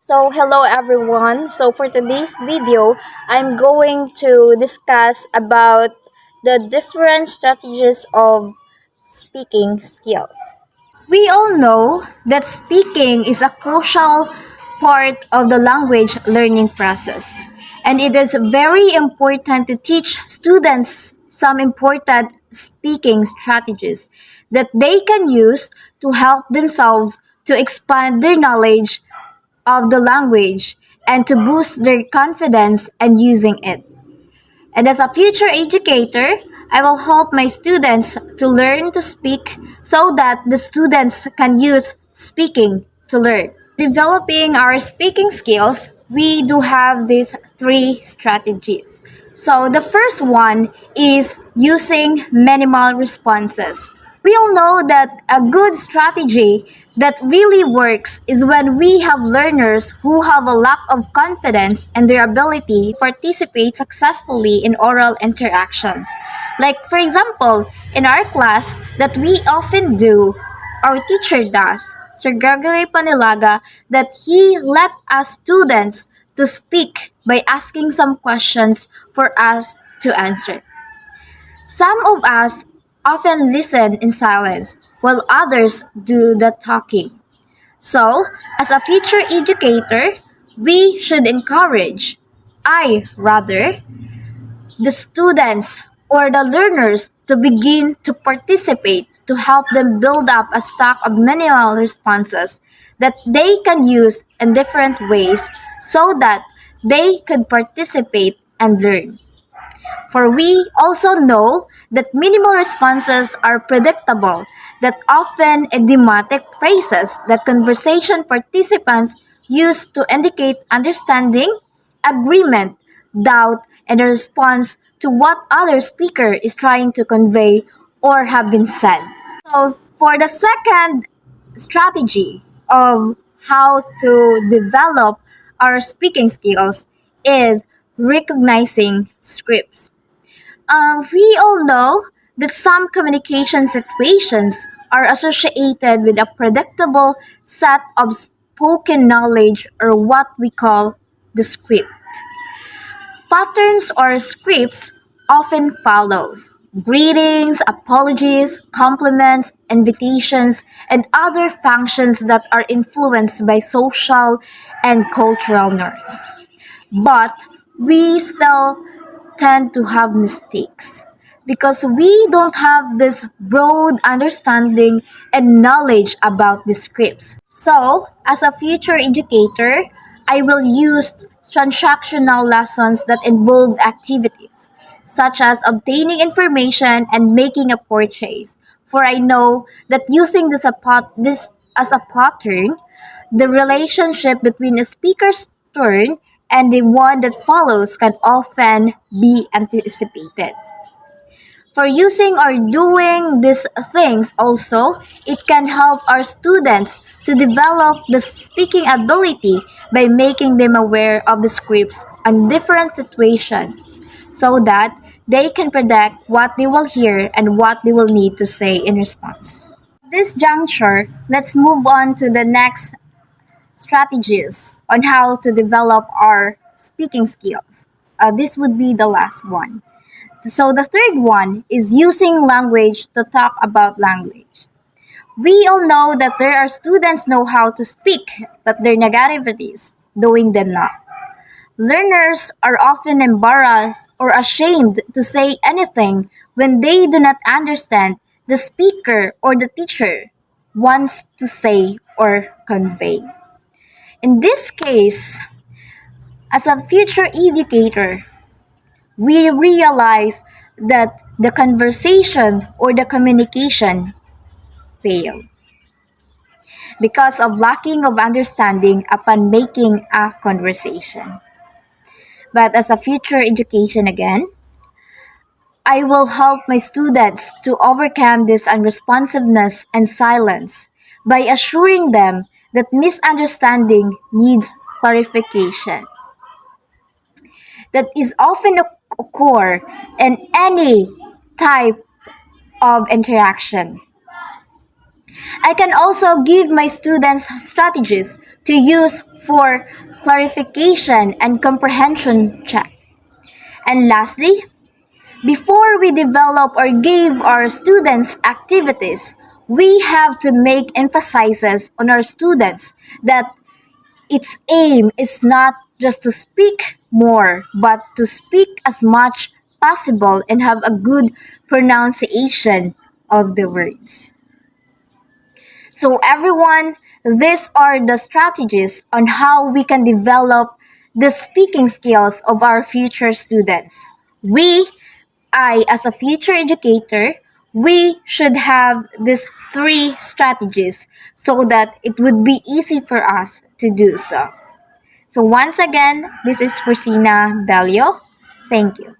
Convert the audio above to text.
Hello everyone. For today's video, I'm going to discuss about the different strategies of speaking skills. We all know that speaking is a crucial part of the language learning process, and it is very important to teach students some important speaking strategies that they can use to help themselves to expand their knowledge of the language and to boost their confidence in using it. And as a future educator, I will help my students to learn to speak so that the students can use speaking to learn. Developing our speaking skills, we do have these three strategies. So the first one is using minimal responses. We all know that a good strategy that really works is when we have learners who have a lack of confidence in their ability to participate successfully in oral interactions. Like, for example, in our class that we often do, our teacher does, Sir Gregory Panilaga, that he let us students to speak by asking some questions for us to answer. Some of us often listen in silence while others do the talking. So, as a future educator, we should encourage, rather, the students or the learners to begin to participate to help them build up a stock of minimal responses that they can use in different ways so that they could participate and learn. For we also know that minimal responses are predictable, that often idiomatic phrases that conversation participants use to indicate understanding, agreement, doubt, and a response to what other speaker is trying to convey or have been said. So, for the second strategy of how to develop our speaking skills is recognizing scripts. We all know that some communication situations are associated with a predictable set of spoken knowledge or what we call the script. Patterns or scripts often follows greetings, apologies, compliments, invitations, and other functions that are influenced by social and cultural norms. But we still tend to have mistakes because we don't have this broad understanding and knowledge about the scripts. So, as a future educator, I will use transactional lessons that involve activities such as obtaining information and making a purchase. For I know that using this as a pattern, the relationship between a speaker's turn and the one that follows can often be anticipated. For using or doing these things also, it can help our students to develop the speaking ability by making them aware of the scripts and different situations so that they can predict what they will hear and what they will need to say in response. At this juncture, let's move on to the next strategies on how to develop our speaking skills. This would be the last one. So the third one is using language to talk about language. We all know that there are students know how to speak, but their negativities doing them not. Learners are often embarrassed or ashamed to say anything when they do not understand the speaker or the teacher wants to say or convey. In this case, as a future educator, we realize that the conversation or the communication failed because of lacking of understanding upon making a conversation. But as a future education again, I will help my students to overcome this unresponsiveness and silence by assuring them that misunderstanding needs clarification. That is often occur in any type of interaction. I can also give my students strategies to use for clarification and comprehension check. And lastly, before we develop or give our students activities, we have to make emphasizes on our students that its aim is not just to speak more, but to speak as much possible and have a good pronunciation of the words. So everyone, these are the strategies on how we can develop the speaking skills of our future students. I as a future educator, we should have these three strategies so that it would be easy for us to do so. So once again, this is Christina Bellio. Thank you.